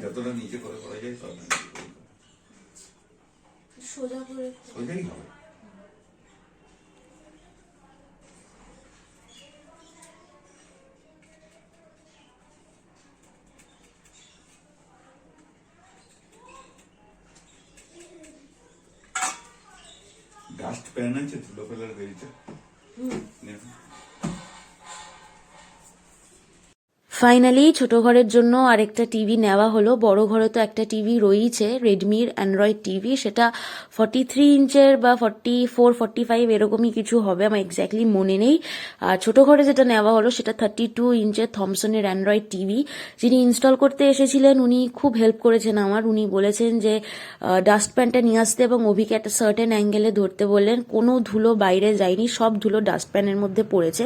যতটা নিচে করে করা যায় তত সোজা করে সোজাই হবে। ডাস্ট প্যান আছে ধুলো ফেলার গাড়িটা। ফাইনালি ছোট ঘরের জন্য আরেকটা টিভি নেওয়া হলো। বড় ঘরে তো একটা টিভি রয়েছে, রেডমির অ্যান্ড্রয়েড টিভি, সেটা 43 ইঞ্চের বা 44 45 এরকমই কিছু হবে, আমার এক্স্যাক্টলি মনে নেই। আর ছোট ঘরে যেটা নেওয়া হলো সেটা 32 ইঞ্চের থমসনের অ্যান্ড্রয়েড টিভি। যিনি ইনস্টল করতে এসেছিলেন উনি খুব হেল্প করেছেন আমার। উনি বলেছেন যে ডাস্টপ্যানটা নিয়ে আসতে এবং অভিকে একটা সার্টেন অ্যাঙ্গেলে ধরতে বললেন। কোনো ধুলো বাইরে যায়নি, সব ধুলো ডাস্টপ্যানের মধ্যে পড়েছে।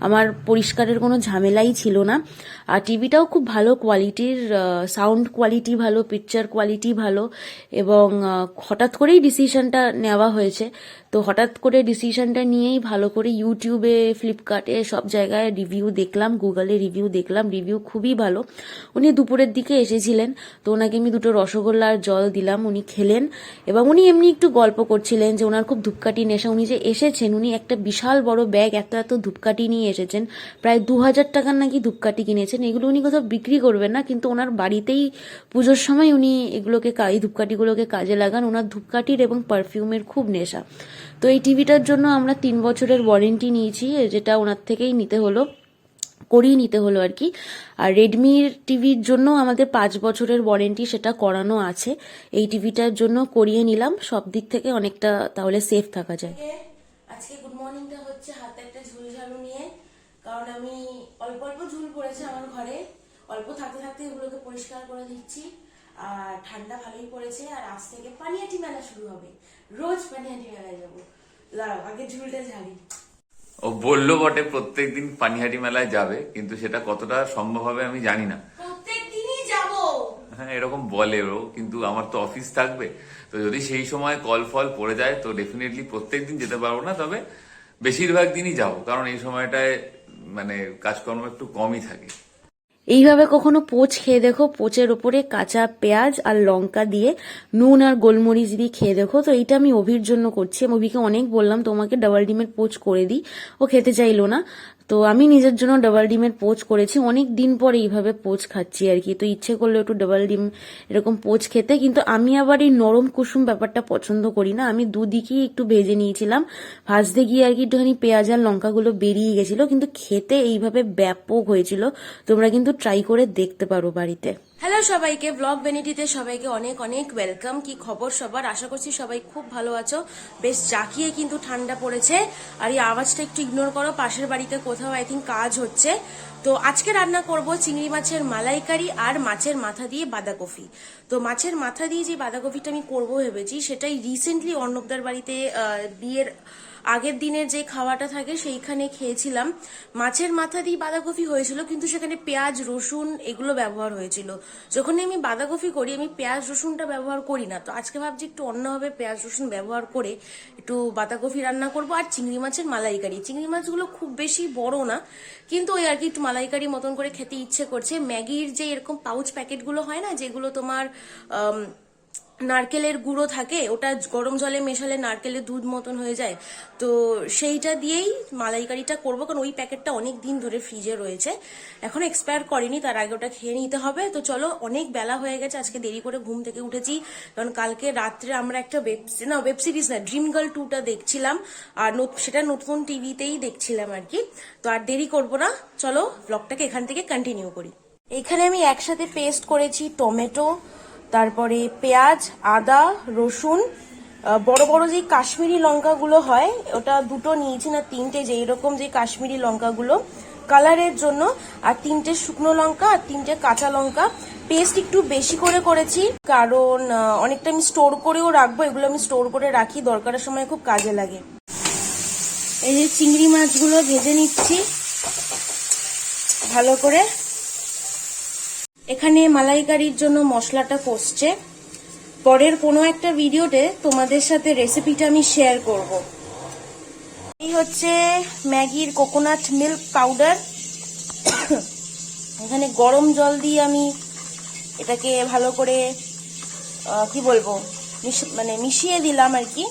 আমার পরিষ্কারের কোনো ঝামেলাই ছিল না। আর টিভিটাও খুব ভালো কোয়ালিটির, সাউন্ড কোয়ালিটি ভালো, পিকচার কোয়ালিটি ভালো, এবং হঠাৎ করেই ডিসিশনটা নেওয়া হয়েছে। তো হঠাৎ করে ডিসিশনটা নিয়েই ভালো করে ইউটিউবে, ফ্লিপকার্টে সব জায়গায় রিভিউ দেখলাম, গুগলে রিভিউ দেখলাম, রিভিউ খুবই ভালো। উনি দুপুরের দিকে এসেছিলেন, তো ওনাকে আমি 2টো রসগোল্লা আর জল দিলাম, উনি খেলেন এবং উনি এমনি একটু গল্প করছিলেন যে ওনার খুব ধূপকাঠি নেশা। উনি যে এসেছেন উনি একটা বিশাল বড় ব্যাগ এত এত ধূপকাঠি নিয়ে এসেছেন, প্রায় 2000 টাকার নাকি ধূপকাঠি কিনেছেন। এগুলো উনি কোথাও বিক্রি করবেন না, কিন্তু ওনার বাড়িতেই পুজোর সময় উনি এগুলোকে, এই ধূপকাঠিগুলোকে কাজে লাগান। ওনার ধূপকাঠির এবং পারফিউমের খুব নেশা। তো এই টিভিটার জন্য আমরা 3 বছরের ওয়ারেন্টি নিয়েছি, যেটা ওনার থেকেই করিয়ে নিতে হলো আর কি। আর রেডমির টিভির জন্য আমাদের 5 বছরের ওয়ারেন্টি, সেটা করানো আছে। এই টিভিটার জন্য করিয়ে নিলাম, সব দিক থেকে অনেকটা তাহলে সেফ থাকা যায়। আজকে গুড মর্নিংটা হচ্ছে হাতে একটা ঝুল ঝাড়ু নিয়ে, কারণ আমি অল্প অল্প ঝুল পড়েছে আমার ঘরে, অল্প থাকতে থাকতে এগুলোকে পরিষ্কার করে দিচ্ছি। আর ঠান্ডা ভালোই পড়েছে, আর আজ থেকে পানিহাটি মেলা শুরু হবে, রোজ পানিহাটি মেলায় যাবো। আগে ঝুলটা ঝাড়ি। ও বললো বটে প্রত্যেকদিন পানিহাটি মেলায় যাবে, কিন্তু সেটা কতটা সম্ভব হবে আমি জানি না। প্রত্যেকদিনই যাবো, হ্যাঁ এরকম বলে ও, কিন্তু আমার তো অফিস থাকবে, তো যদি সেই সময় কল ফল পড়ে যায় তো ডেফিনেটলি প্রত্যেকদিন যেতে পারবো না, তবে বেশিরভাগ দিনই যাবো, কারণ এই সময়টায় মানে কাজকর্ম একটু কমই থাকে। এইভাবে কখনো পোচ খেয়ে দেখো, পোচের ওপরে কাঁচা পেঁয়াজ আর লঙ্কা দিয়ে নুন আর গোলমরিচ দিয়ে খেয়ে দেখো। তো এইটা আমি অভির জন্য করছি। আমি অভিকে অনেক বললাম তোমাকে ডাবল ডিমের পোচ করে দিই, ও খেতে চাইলো না। তো আমি নিজের জন্য ডাবল ডিমের পোচ করেছি, অনেক দিন পর এইভাবে পোচ খাচ্ছি আর কি। তো ইচ্ছে করলো একটু ডাবল ডিম এরকম পোচ খেতে, কিন্তু আমি আবার এই নরম কুসুম ব্যাপারটা পছন্দ করি না। আমি দুদিকেই একটু ভেজে নিয়েছিলাম, ভাজতে গিয়ে আর কি একটুখানি পেঁয়াজ আর লঙ্কাগুলো বেরিয়ে গেছিল, কিন্তু খেতে এইভাবে ব্যাপক হয়েছিল। তোমরা কিন্তু ট্রাই করে দেখতে পারো বাড়িতে। হ্যালো সবাইকে, ব্লগ ভ্যানিটিতে সবাইকে অনেক অনেক ওয়েলকাম। কি খবর সবার? আশা করছি সবাই খুব ভালো আছো। বেশ জাকিয়ে কিন্তু ঠান্ডা পড়েছে, আর এই আওয়াজটা একটু ইগনোর করো, পাশের বাড়িতে কোথাও আই থিঙ্ক কাজ হচ্ছে। তো আজকে রান্না করব চিংড়ি মাছের মালাইকারি আর মাছের মাথা দিয়ে বাঁধাকপি। তো মাছের মাথা দিয়ে যে বাঁধাকপিটা আমি করবো ভেবেছি, সেটাই রিসেন্টলি অর্ণবদার বাড়িতে বিয়ের আগের দিনের যে খাওয়াটা থাকে সেইখানে খেয়েছিলাম। মাছের মাথা দিয়ে বাঁধাকপি হয়েছিল, কিন্তু সেখানে পেঁয়াজ রসুন এগুলো ব্যবহার হয়েছিল। যখন আমি বাঁধাকপি করি আমি পেঁয়াজ রসুনটা ব্যবহার করি না, তো আজকে ভাবছি একটু অন্যভাবে পেঁয়াজ রসুন ব্যবহার করে একটু বাঁধাকপি রান্না করব। আর চিংড়ি মাছের মালাইকারি, চিংড়ি মাছগুলো খুব বেশি বড় না, কিন্তু ওই আর কি একটু মালাইকারি মতন করে খেতে ইচ্ছে করছে। ম্যাগির যে এরকম পাউচ প্যাকেটগুলো হয় না, যেগুলো তোমার নারকেলের গুঁড়ো থাকে, ওটা গরম জলে মেশালে নারকেলের দুধ মতন হয়ে যায়, তো সেইটা দিয়েই মালাইকারিটা করবো। কারণ ওই প্যাকেটটা অনেক দিন ধরে ফ্রিজে রয়েছে, এখনো এক্সপায়ার করেনি, তার আগে ওটা খেয়ে নিতে হবে। তো চলো, অনেক বেলা হয়ে গেছে, আজকে দেরি করে ঘুম থেকে উঠেছি, কারণ কালকে রাত্রে আমরা একটা ওয়েব সিরিজ না, ড্রিম গার্ল 2টা দেখছিলাম, আর সেটা নতুন টিভিতেই দেখছিলাম আর কি। তো আর দেরি করবো না, চলো ব্লগটাকে এখান থেকে কন্টিনিউ করি। এখানে আমি একসাথে পেস্ট করেছি টমেটো, তারপরে পেঁয়াজ, আদা, রসুন, বড় বড় যে কাশ্মীরি লঙ্কাগুলো হয় ওটা 2টো নিয়েছি, না 3টে, যে এরকম যে কাশ্মীরি লঙ্কাগুলো কালারের জন্য, আর 3টে শুকনো লঙ্কা আর 3টে কাঁচা লঙ্কা। পেস্ট একটু বেশি করে করেছি, কারণ অনেকটা আমি স্টোর করেও রাখবো, এগুলো আমি স্টোর করে রাখি, দরকারের সময় খুব কাজে লাগে। এই যে চিংড়ি মাছগুলো ভেজে নিচ্ছি ভালো করে। এখানে মালাইকারির জন্য মশলাটা কষছে, পরের কোনো একটা ভিডিওতে তোমাদের সাথে রেসিপিটা আমি শেয়ার করব। এই হচ্ছে ম্যাগির কোকোনাট মিল্ক পাউডার। এখানে গরম জল দিয়ে আমি এটাকে ভালো করে কি বলবো মানে মিশিয়ে দিলাম আর কি।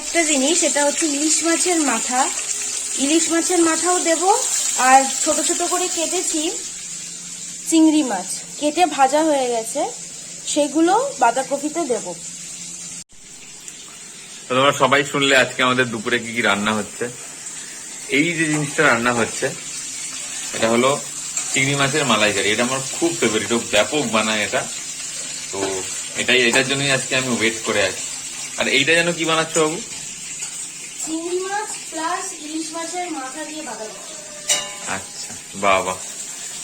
একটা জিনিস, এটা হচ্ছে ইলিশ মাছের মাথা, ইলিশ মাছের মাথাও দেব। আর ছোট ছোট করে কেটেছি চিংড়ি মাছ, কেটে ভাজা হয়ে গেছে, সেগুলো বাঁধাকপিতে দেব। তোমরা সবাই শুনলে আজকে আমাদের দুপুরে কি কি রান্না হচ্ছে। এই যে জিনিসটা রান্না হচ্ছে এটা হলো চিংড়ি মাছের মালাইকারি। এটা আমার খুব ফেভারিট, ব্যাপক বানায় এটা। তো এটার জন্যই আজকে আমি ওয়েট করে আছি। আর এইটা যেন কি বানাচ্ছ বাবু? চিংড়ি মাছ প্লাস ইলিশ মাছের মাথা দিয়ে বাঁধাকপি। আচ্ছা, বাহ বাহ।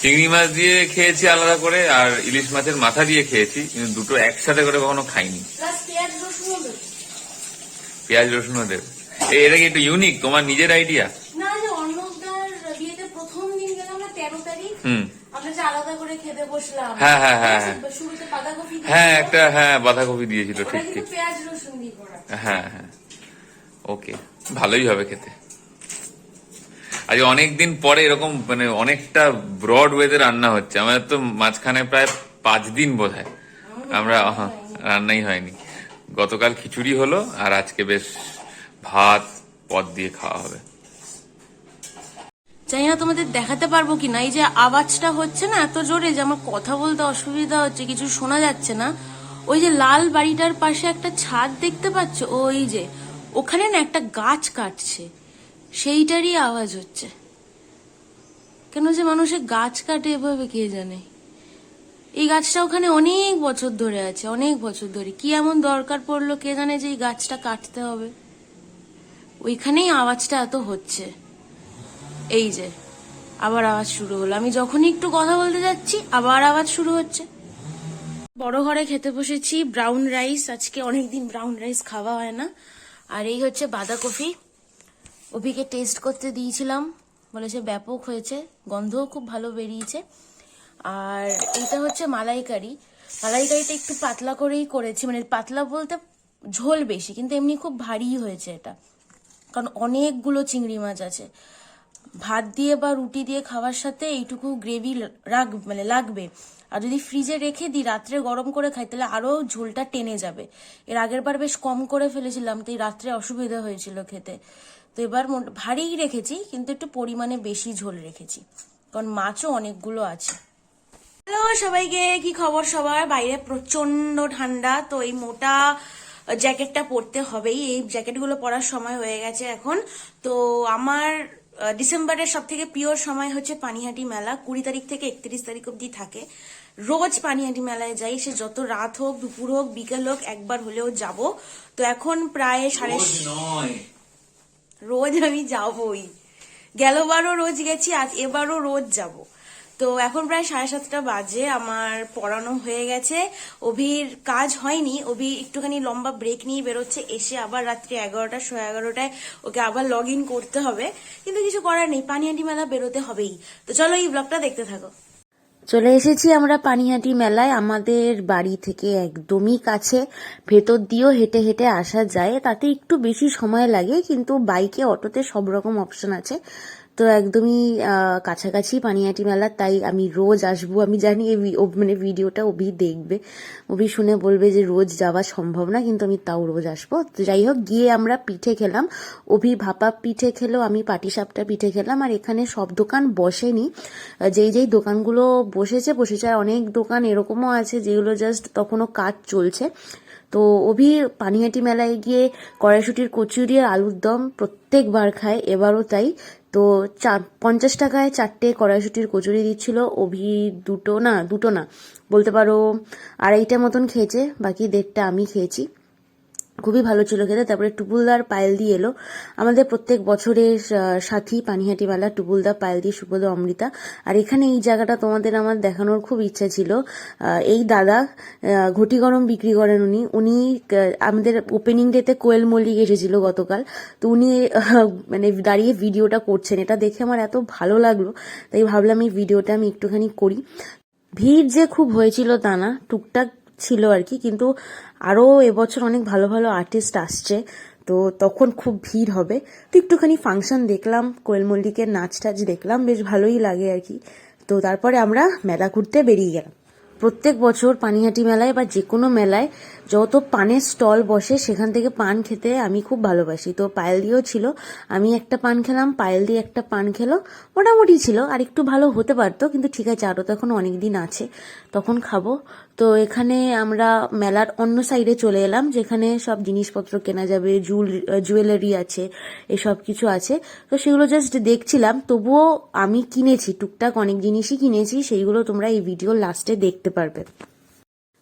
চিংড়ি মাছ দিয়ে খেয়েছি আলাদা করে, আর ইলিশ মাছের মাথা দিয়ে খেয়েছি, কিন্তু দুটো একসাথে করে কখনো খাইনি। প্লাস পেঁয়াজ রসুনও দেব। পেঁয়াজ রসুনও দেবে? এটা কি একটু ইউনিক, তোমার নিজের আইডিয়া? না, যে অন্নদার বিয়েতে প্রথম দিন গেলাম না 13 তারিখ, আমরা যে আলাদা করে খেতে বসলাম। হ্যাঁ হ্যাঁ হ্যাঁ শুরুতে বাঁধাকপি হ্যাঁ, একটা বাঁধাকপি দিয়েছিল, ঠিক ঠিক। পেঁয়াজ রসুন দিয়ে করা। হ্যাঁ হ্যাঁ, ওকে, ভালোই হবে খেতে। আজ অনেকদিন পরে এরকম মানে অনেকটা ব্রড ওয়েতে রান্না হচ্ছে। আমাদের তো মাঝখানে প্রায় 5 দিন বোধ হয় আমরা রান্নাই হয়নি। গতকাল খিচুড়ি হলো, আর আজকে বেশ ভাত পদ দিয়ে খাওয়া হবে। জানি না তোমাদের দেখাতে পারবো কিনা, এই যে আওয়াজটা হচ্ছে না এত জোরে যে আমার কথা বলতে অসুবিধা হচ্ছে, কিছু শোনা যাচ্ছে না। ওই যে লাল বাড়িটার পাশে একটা ছাদ দেখতে পাচ্ছ, ওই যে ওখানে না একটা গাছ কাটছে, সেইটারই আওয়াজ হচ্ছে। কেন যে মানুষে গাছ কাটে এভাবে কে জানে। এই গাছটা ওখানে অনেক বছর ধরে আছে, অনেক বছর ধরে। কি এমন দরকার পড়লো কে জানে যে এই গাছটা কাটতে হবে। ওইখানেই আওয়াজটা এত হচ্ছে। এই যে আবার আওয়াজ শুরু হলো, আমি যখনই একটু কথা বলতে যাচ্ছি আবার আওয়াজ শুরু হচ্ছে। বড় ঘরে খেতে বসেছি, ব্রাউন রাইস। আজকে অনেকদিন ব্রাউন রাইস খাওয়া হয় না। আর এই হচ্ছে বাঁধাকপি, অভিকে টেস্ট করতে দিয়েছিলাম, বলেছে ব্যাপক হয়েছে, গন্ধও খুব ভালো বেরিয়েছে। আর এইটা হচ্ছে মালাইকারি। মালাইকারিটা একটু পাতলা করেই করেছি, মানে পাতলা বলতে ঝোল বেশি, কিন্তু এমনি খুব ভারী হয়েছে এটা, কারণ অনেকগুলো চিংড়ি মাছ আছে। ভাত দিয়ে বা রুটি দিয়ে খাওয়ার সাথে এইটুকু গ্রেভি লাগবে। আর যদি ফ্রিজে রেখে দিই, রাত্রে গরম করে খাই, তাহলে আরো ঝোলটা টেনে যাবে। এর আগের বার বেশ কম করে ফেলেছিলাম, তো এই রাত্রে অসুবিধা হয়েছিল খেতে। তো এবার ভারীই রেখেছি, কিন্তু একটু পরিমাণে বেশি ঝোল রেখেছি, কারণ মাছও অনেকগুলো আছে। হ্যালো সবাইকে, কি খবর সবার? বাইরে প্রচন্ড ঠান্ডা, তো এই মোটা জ্যাকেটটা পরতে হবেই। এই জ্যাকেটগুলো পরার সময় হয়ে গেছে এখন। তো আমার ডিসেম্বরের সব থেকে প্রিয় সময় হচ্ছে পানিহাটি মেলা। 20 তারিখ থেকে 31 তারিখ অব্দি থাকে। রোজ পানিহাটি মেলায় যাই, সে যত রাত হোক, দুপুর হোক, বিকেল হোক, একবার হলেও যাব। তো এখন প্রায় রোজ আমি যাবই, গেলবারও রোজ গেছি, আজ এবারও রোজ যাব। তো এখন প্রায় 7:30 বাজে, আমার পড়ানো হয়ে গেছে। অভির কাজ হয়নি, অভি একটুখানি লম্বা ব্রেক নিয়ে বেরোচ্ছে, এসে আবার রাত্রি 11টা 11:30 ওকে আবার লগ ইন করতে হবে। কিন্তু কিছু করার নেই, পানিহাটি মেলা বেরোতে হবেই। তো চলো এই ব্লগটা দেখতে থাকো। চলে এসেছি আমরা পানিহাটি মেলায়। আমাদের বাড়ি থেকে একদমই কাছে, ভেতর দিয়েও হেঁটে হেঁটে আসা যায়, তাতে একটু বেশি সময় লাগে, কিন্তু বাইকে অটোতে সব রকম অপশন আছে। তো একদমই কাছাকাছি পানিহাটি মেলা, তাই আমি রোজ আসবো। আমি জানি মানে ভিডিওটা অভি দেখবে, অভি শুনে বলবে যে রোজ যাওয়া সম্ভব না, কিন্তু আমি তাও রোজ আসবো। তো যাই হোক, গিয়ে আমরা পিঠে খেলাম। অভি ভাপা পিঠে খেলো, আমি পাটিসাপটা পিঠে খেলাম। আর এখানে সব দোকান বসেনি, যেই দোকানগুলো বসেছে আর অনেক দোকান এরকমও আছে যেগুলো জাস্ট তখনও কাজ চলছে। তো অভি পানিহাটি মেলায় গিয়ে কড়াইশুটির কচুরি আর আলুর দম প্রত্যেকবার খায়, এবারও তাই। তো 50 টাকায় 4টে কড়াইশুটির কচুরি দিচ্ছিল। অভি দুটো না বলতে পারো 2.5টা মতন খেয়েছে, বাকি 1.5টা আমি খেয়েছি। খুবই ভালো ছিল খেতে। তারপরে টুপুলদার পায়েলদি এলো, আমাদের প্রত্যেক বছরের সাথী পানিহাটি মেলা। টুপুলদা, পায়েলদি, সুবোধ, অমৃতা। আর এখানে এই জায়গাটা তোমাদের আমার দেখানোর খুব ইচ্ছা ছিল। এই দাদা ঘটি গরম বিক্রি করেন উনি আমাদের ওপেনিং ডেতে কোয়েল মল্লিক এসেছিল গতকাল। তো উনি মানে দাঁড়িয়ে ভিডিওটা করছেন, এটা দেখে আমার এত ভালো লাগলো, তাই ভাবলাম এই ভিডিওটা আমি একটুখানি করি। ভিড় যে খুব হয়েছিল তা না, টুকটাক ছিল আর কি, কিন্তু আরো এবছর অনেক ভালো ভালো আর্টিস্ট আসছে, তো তখন খুব ভিড় হবে। তো একটুখানি ফাংশন দেখলাম, কোয়েল মল্লিকের নাচ টাচ দেখলাম, বেশ ভালোই লাগে আর কি। তো তারপরে আমরা মেলা ঘুরতে বেরিয়ে গেলাম। প্রত্যেক বছর পানিহাটি মেলায় বা যে কোনো মেলায় যত পানের স্টল বসে সেখান থেকে পান খেতে আমি খুব ভালোবাসি। তো পায়েলদিও ছিল, আমি একটা পান খেলাম, পায়েলদি একটা পান খেলো, মোটামুটি ছিল, আর একটু ভালো হতে পারতো, কিন্তু ঠিক আছে, আরও তো এখন অনেক দিন আছে, তখন খাবো। তো এখানে আমরা মেলার অন্য সাইডে চলে এলাম, যেখানে সব জিনিসপত্র কেনা যাবে, জুয়েলারি আছে, এসব কিছু আছে। তো সেগুলো জাস্ট দেখছিলাম, তবুও আমি কিনেছি, টুকটাক অনেক জিনিসই কিনেছি, সেইগুলো তোমরা এই ভিডিওর লাস্টে দেখতে পারবে।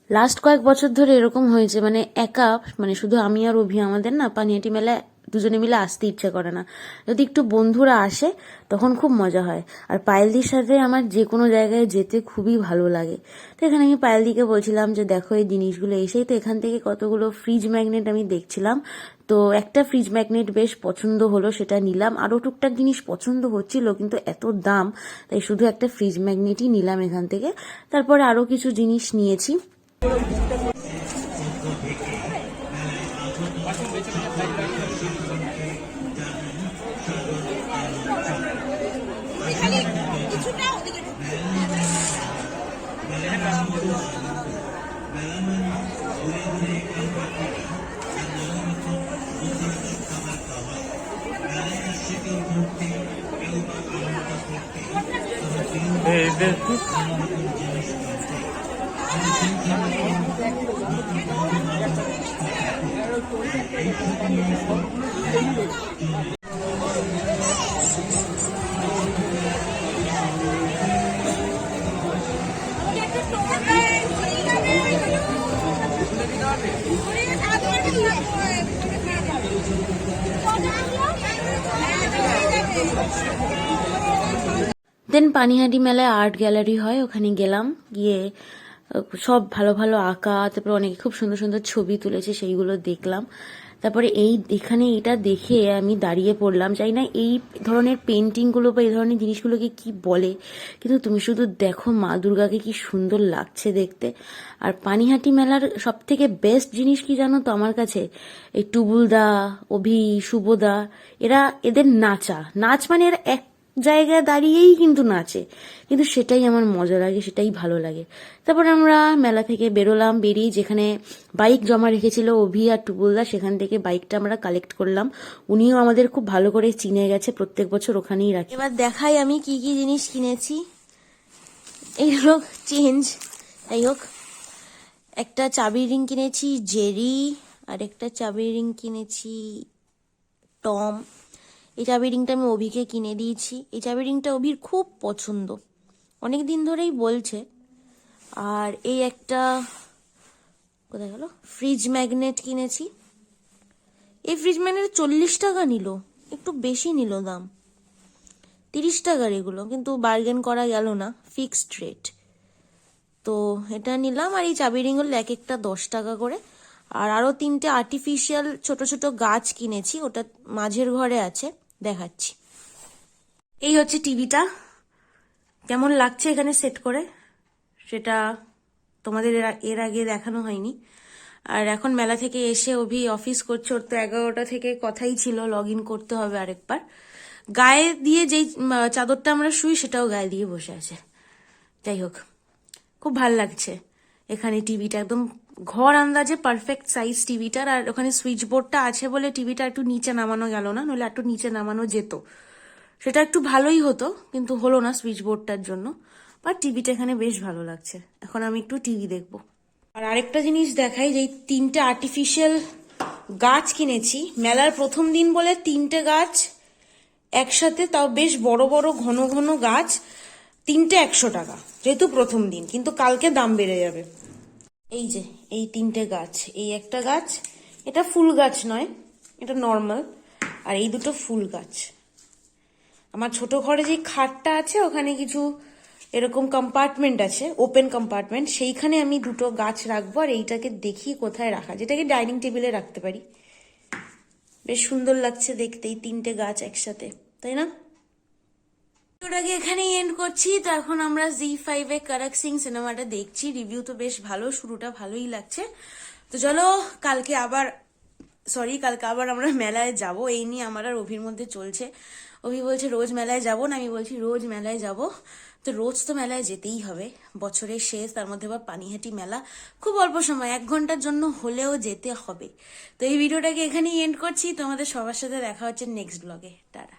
লাস্ট কয়েক বছর ধরে এরকম হয়েছে, মানে একা, মানে শুধু আমি আর অভি, আমাদের না পানিহাটি মেলায় দুজনে মিলে আসতে ইচ্ছে করে না, যদি একটু বন্ধুরা আসে তখন খুব মজা হয়। আর পায়েলদির সাথে আমার যে কোনো জায়গায় যেতে খুবই ভালো লাগে। তো এখানে আমি পায়েলদিকে বলছিলাম যে দেখো এই জিনিসগুলো, এসেই তো এখান থেকে কতগুলো ফ্রিজ ম্যাগনেট আমি দেখছিলাম, তো একটা ফ্রিজ ম্যাগনেট বেশ পছন্দ হলো, সেটা নিলাম। আরও টুকটাক জিনিস পছন্দ হচ্ছিল, কিন্তু এত দাম, তাই শুধু একটা ফ্রিজ ম্যাগনেটই নিলাম এখান থেকে। তারপরে আরও কিছু জিনিস নিয়েছি। দেন পানিহাটি মেলায় আর্ট গ্যালারি হয়, ওখানে গেলাম, গিয়ে সব ভালো ভালো আঁকা, তারপরে অনেকে খুব সুন্দর সুন্দর ছবি তুলেছে, সেইগুলো দেখলাম। তারপরে এখানে এটা দেখে আমি দাঁড়িয়ে পড়লাম, জানি না এই ধরনের পেন্টিংগুলো বা এই ধরনের জিনিসগুলোকে কি বলে, কিন্তু তুমি শুধু দেখো মা দুর্গাকে কি সুন্দর লাগছে দেখতে। আর পানিহাটি মেলার সব থেকে বেস্ট জিনিস কি জানো তো আমার কাছে, এই টুবুলদা, অভি, শুভদা, এদের নাচ মানে এরা এক জায়গায় দাঁড়িয়েই কিন্তু নাচে, কিন্তু সেটাই আমার মজা লাগে, সেটাই ভালো লাগে। তারপর আমরা মেলা থেকে বেরোলাম, বেরিয়ে যেখানে বাইক জমা রেখেছিল অভি আর টুবুলদা, সেখান থেকে বাইকটা আমরা কালেক্ট করলাম। উনিও আমাদের খুব ভালো করে চিনে গেছে, প্রত্যেক বছর ওখানেই রাখি। এবার দেখাই আমি কি কি জিনিস কিনেছি। এই হোক চেঞ্জ, যাই হোক, একটা চাবির রিং কিনেছি জেরি, আর একটা চাবির রিং কিনেছি টম। এই চাবি রিংটা আমি অভিকে কিনে দিয়েছি। এই চাবি রিংটা অভির খুব পছন্দ, অনেক দিন ধরেই বলছে। আর এই একটা কোথায় গেল ফ্রিজ ম্যাগনেট কিনেছি। এই ফ্রিজ ম্যাগনেট 40 টাকা নিল, একটু বেশি নিল দাম, 30 টাকার এগুলো, কিন্তু বার্গেন করা গেল না, ফিক্সড রেট। তো এটা নিলাম। আর এই চাবি রিংগুলো এক একটা 10 টাকা করে। আর আরো 3টে আর্টিফিশিয়াল ছোট ছোট গাছ কিনেছি, ওটা মাঝের ঘরে আছে, দেখাচ্ছি। এই হচ্ছে টিভিটা, কেমন লাগছে এখানে সেট করে সেটা তোমাদের এর আগে দেখানো হয়নি। আর এখন মেলা থেকে এসে অভি অফিস করছে, ওর তো 11টা থেকে কথাই ছিল লগ ইন করতে হবে আরেকবার। গায়ে দিয়ে যেই চাদরটা আমরা শুই সেটাও গায়ে দিয়ে বসে আছে। যাই হোক, খুব ভাল লাগছে এখানে টিভিটা, একদম ঘর আন্দাজে পারফেক্ট সাইজ টিভিটার। আর ওখানে সুইচ বোর্ডটা আছে বলে টিভিটা একটু নিচে নামানো গেল না, নইলে একটু নিচে নামানো যেত, সেটা একটু ভালোই হতো, কিন্তু হলো না সুইচ বোর্ডটার জন্য। বাট টিভিটা এখানে বেশ ভালো লাগছে, এখন আমি একটু টিভি দেখবো। আর আরেকটা জিনিস দেখাই, যে 3টে আর্টিফিশিয়াল গাছ কিনেছি মেলার প্রথম দিন বলে, 3টে গাছ একসাথে, তাও বেশ বড় বড় ঘন ঘন গাছ, 3টে 100 টাকা, যেহেতু প্রথম দিন, কিন্তু কালকে দাম বেড়ে যাবে। এই যে এই 3টে গাছ, এই একটা গাছ, এটা ফুল গাছ নয়, এটা নর্মাল, আর এই দুটো ফুল গাছ। আমার ছোট ঘরে যে খাটটা আছে ওখানে কিছু এরকম কম্পার্টমেন্ট আছে, ওপেন কম্পার্টমেন্ট, সেইখানে আমি দুটো গাছ রাখবো। আর এইটাকে দেখি কোথায় রাখা, যেটাকে ডাইনিং টেবিলে রাখতে পারি। বেশ সুন্দর লাগছে দেখতে এই 3টে গাছ একসাথে, তাই না? ওটাকে এখানেই এন্ড করছি। তো এখন আমরা ZEE5 এ করক সিং সিনেমাটা দেখছি, রিভিউ তো বেশ ভালো, শুরুটা ভালোই লাগছে। তো চলো কালকে আবার সরি, কালকে আবার আমরা মেলায় যাব, এই নিয়ে আমার আর অভির মধ্যে চলছে। অভি বলছে রোজ মেলায় যাব না, আমি বলছি রোজ মেলায় যাব। তো রোজ তো মেলায় যেতেই হবে, বছরের শেষ, তার মধ্যে আবার পানিহাটি মেলা, খুব অল্প সময়, 1 ঘন্টার জন্য হলেও যেতে হবে। তো এই ভিডিওটাকে এখানেই এন্ড করছি, তোমাদের সবার সাথে দেখা হচ্ছে নেক্সট ব্লগে। টাটা।